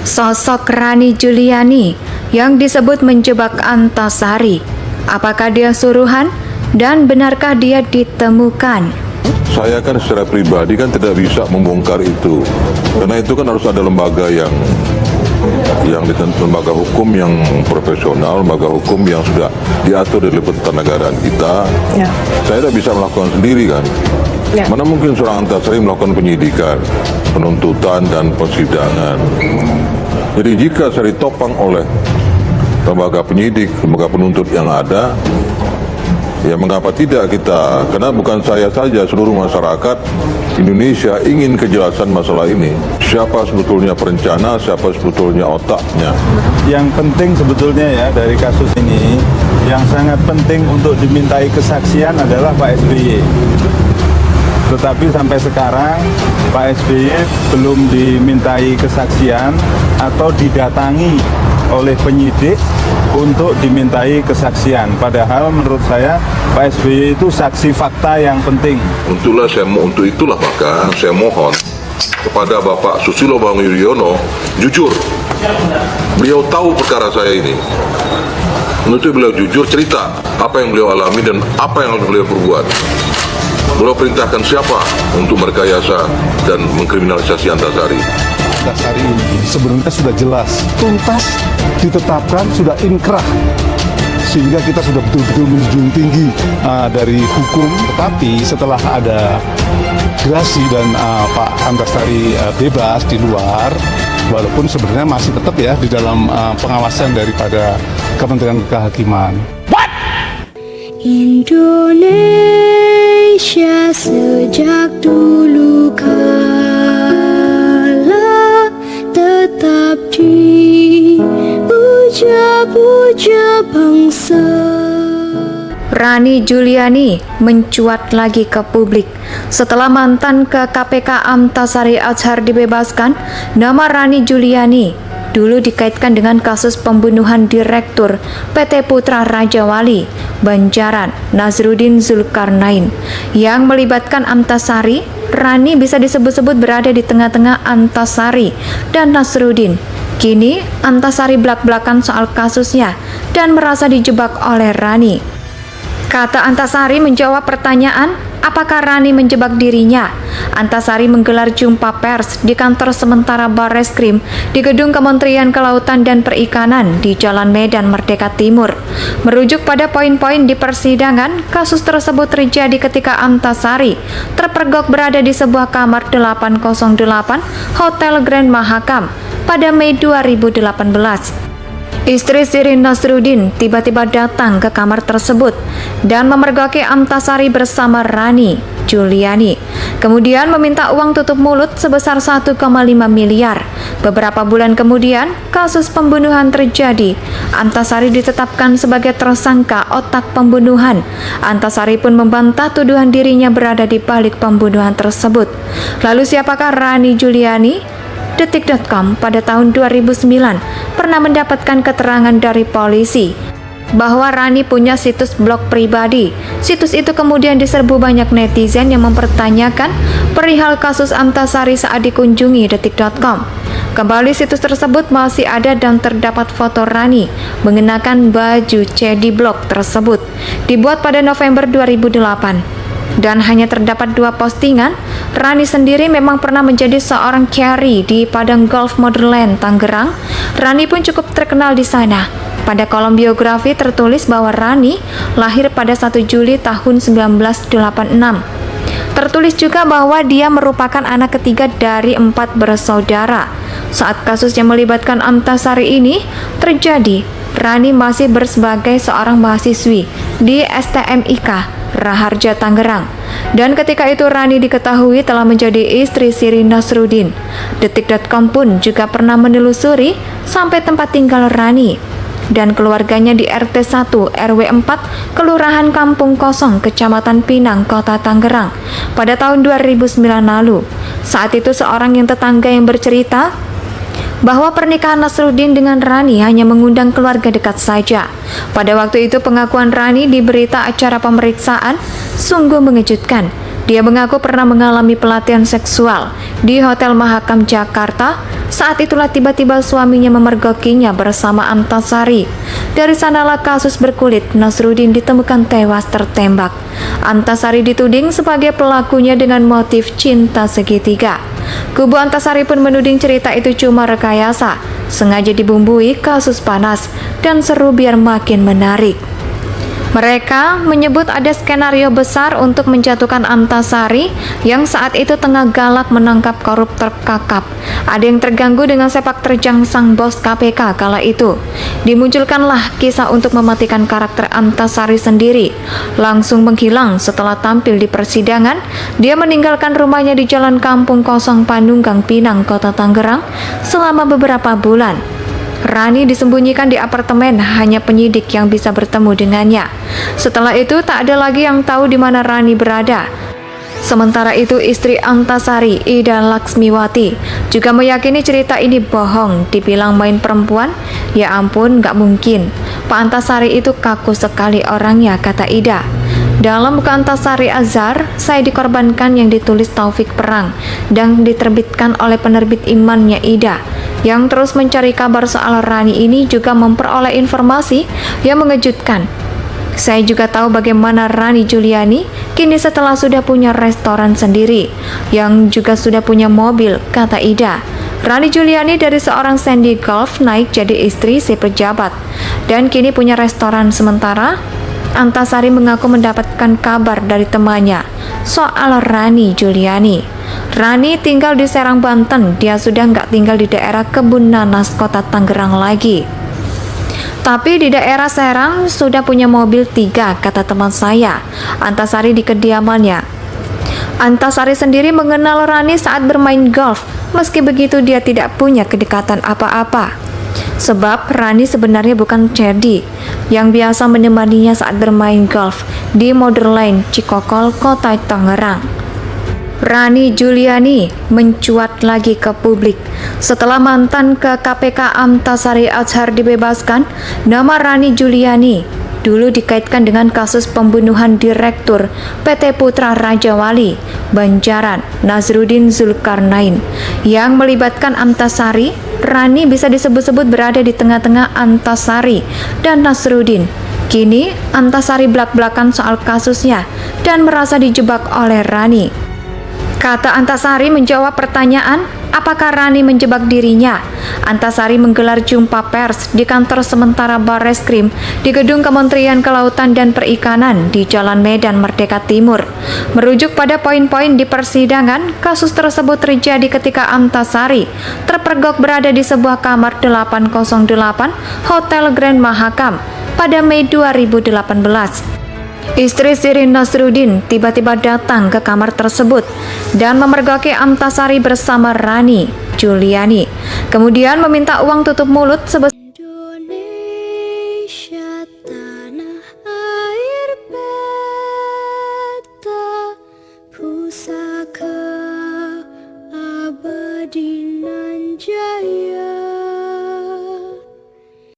Sosok Rani Juliani yang disebut menjebak Antasari. Apakah dia suruhan dan benarkah dia ditemukan? Saya kan secara pribadi kan tidak bisa membongkar itu, karena itu kan harus ada lembaga yang lembaga hukum yang profesional, lembaga hukum yang sudah diatur di ketatanegaraan kita. Ya. Saya tidak bisa melakukan sendiri kan. Ya. Mana mungkin seorang Antasari melakukan penyidikan, penuntutan dan persidangan. Jadi jika saya ditopang oleh lembaga penyidik, lembaga penuntut yang ada, ya mengapa tidak kita, karena bukan saya saja, seluruh masyarakat Indonesia ingin kejelasan masalah ini. Siapa sebetulnya perencana, siapa sebetulnya otaknya. Yang penting sebetulnya ya dari kasus ini, yang sangat penting untuk dimintai kesaksian adalah Pak SBY. Tetapi sampai sekarang Pak SBY belum dimintai kesaksian atau didatangi oleh penyidik untuk dimintai kesaksian. Padahal menurut saya Pak SBY itu saksi fakta yang penting. Untuk itulah maka saya mohon kepada Bapak Susilo Bambang Yudhoyono jujur. Beliau tahu perkara saya ini. Untuk beliau jujur cerita apa yang beliau alami dan apa yang beliau perbuat. Beliau perintahkan siapa untuk merekayasa dan mengkriminalisasi Antasari. Antasari ini sebenarnya sudah jelas, tuntas, ditetapkan, sudah inkrah. Sehingga kita sudah betul-betul menjunjung tinggi dari hukum. Tetapi setelah ada gerasi dan Pak Antasari bebas di luar, walaupun sebenarnya masih tetap ya di dalam pengawasan daripada Kementerian Kehakiman. Indonesia sejak dulu kala tetap dipuja-puja bangsa. Rani Juliani mencuat lagi ke publik. Setelah mantan ke KPK Antasari Azhar dibebaskan, nama Rani Juliani dulu dikaitkan dengan kasus pembunuhan Direktur PT Putra Raja Wali, Banjaran, Nazruddin Zulkarnain, yang melibatkan Antasari. Rani bisa disebut-sebut berada di tengah-tengah Antasari dan Nazruddin. Kini, Antasari belak-belakan soal kasusnya dan merasa dijebak oleh Rani. Kata Antasari menjawab pertanyaan, apakah Rani menjebak dirinya? Antasari menggelar jumpa pers di kantor sementara Barreskrim di Gedung Kementerian Kelautan dan Perikanan di Jalan Medan Merdeka Timur. Merujuk pada poin-poin di persidangan, kasus tersebut terjadi ketika Antasari terpergok berada di sebuah kamar 808 Hotel Grand Mahakam pada Mei 2018. Istri Shirin Nazruddin tiba-tiba datang ke kamar tersebut dan memergoki Antasari bersama Rani Juliani. Kemudian meminta uang tutup mulut sebesar 1,5 miliar. Beberapa bulan kemudian, kasus pembunuhan terjadi. Antasari ditetapkan sebagai tersangka otak pembunuhan. Antasari pun membantah tuduhan dirinya berada di balik pembunuhan tersebut. Lalu siapakah Rani Juliani? Detik.com pada tahun 2009 pernah mendapatkan keterangan dari polisi bahwa Rani punya situs blog pribadi. Situs itu kemudian diserbu banyak netizen yang mempertanyakan perihal kasus Antasari saat dikunjungi Detik.com. Kembali situs tersebut masih ada dan terdapat foto Rani mengenakan baju C di blog tersebut. Dibuat pada November 2008. Dan hanya terdapat 2 postingan. Rani sendiri memang pernah menjadi seorang carry di Padang Golf Modern Tangerang. Rani pun cukup terkenal di sana. Pada kolom biografi tertulis bahwa Rani lahir pada 1 Juli tahun 1986. Tertulis juga bahwa dia merupakan anak ketiga dari 4 bersaudara. Saat kasus yang melibatkan Antasari ini terjadi, Rani masih bersebagai seorang mahasiswi di STMIK Raharja Tangerang. Dan ketika itu Rani diketahui telah menjadi istri Shirin Nazruddin. Detik.com pun juga pernah menelusuri sampai tempat tinggal Rani dan keluarganya di RT 1 RW 4 Kelurahan Kampung Kosong, Kecamatan Pinang, Kota Tangerang pada tahun 2009 lalu. Saat itu seorang yang tetangga yang bercerita bahwa pernikahan Nazruddin dengan Rani hanya mengundang keluarga dekat saja. Pada waktu itu pengakuan Rani di berita acara pemeriksaan sungguh mengejutkan. Dia mengaku pernah mengalami pelatihan seksual di Hotel Mahakam Jakarta. Saat itulah tiba-tiba suaminya memergokinya bersama Antasari. Dari sanalah kasus berkulit Nasruddin ditemukan tewas tertembak. Antasari dituding sebagai pelakunya dengan motif cinta segitiga. Kubu Antasari pun menuding cerita itu cuma rekayasa, sengaja dibumbui kasus panas dan seru biar makin menarik. Mereka menyebut ada skenario besar untuk menjatuhkan Antasari yang saat itu tengah galak menangkap koruptor kakap. Ada yang terganggu dengan sepak terjang sang bos KPK kala itu. Dimunculkanlah kisah untuk mematikan karakter Antasari sendiri. Langsung menghilang setelah tampil di persidangan. Dia meninggalkan rumahnya di Jalan Kampung Kosong Panunggang Pinang, Kota Tangerang selama beberapa bulan. Rani disembunyikan di apartemen, hanya penyidik yang bisa bertemu dengannya. Setelah itu tak ada lagi yang tahu di mana Rani berada. Sementara itu istri Antasari, Ida Laksmiwati, juga meyakini cerita ini bohong. Dibilang main perempuan, ya ampun gak mungkin. Pak Antasari itu kaku sekali orangnya, kata Ida. Dalam buku Antasari Azhar, saya dikorbankan yang ditulis Taufik Perang dan diterbitkan oleh penerbit imannya Ida, yang terus mencari kabar soal Rani ini juga memperoleh informasi yang mengejutkan. Saya juga tahu bagaimana Rani Juliani kini setelah sudah punya restoran sendiri, yang juga sudah punya mobil, kata Ida. Rani Juliani dari seorang Sandy Golf naik jadi istri si pejabat, dan kini punya restoran. Sementara Antasari mengaku mendapatkan kabar dari temannya soal Rani Juliani. Rani tinggal di Serang, Banten. Dia sudah nggak tinggal di daerah Kebun Nanas, Kota Tangerang lagi. Tapi di daerah Serang sudah punya mobil 3, kata teman saya. Antasari di kediamannya. Antasari sendiri mengenal Rani saat bermain golf. Meski begitu dia tidak punya kedekatan apa-apa. Sebab Rani sebenarnya bukan Cerdi yang biasa menemaninya saat bermain golf di Modern Cikokol, Kota Tangerang. Rani Juliani mencuat lagi ke publik. Setelah mantan ke KPK Antasari Azhar dibebaskan, nama Rani Juliani dulu dikaitkan dengan kasus pembunuhan Direktur PT Putra Raja Wali, Banjaran, Nasruddin Zulkarnain, yang melibatkan Antasari. Rani bisa disebut-sebut berada di tengah-tengah Antasari dan Nasruddin. Kini Antasari belak-belakan soal kasusnya dan merasa dijebak oleh Rani. Kata Antasari menjawab pertanyaan, apakah Rani menjebak dirinya? Antasari menggelar jumpa pers di kantor sementara Barreskrim di gedung Kementerian Kelautan dan Perikanan di Jalan Medan Merdeka Timur. Merujuk pada poin-poin di persidangan, kasus tersebut terjadi ketika Antasari terpergok berada di sebuah kamar 808 Hotel Grand Mahakam pada Mei 2018. Istri Shirin Nasruddin tiba-tiba datang ke kamar tersebut dan memergoki Antasari bersama Rani Juliani. Kemudian meminta uang tutup mulut sebesar Indonesia tanah air beta, pusaka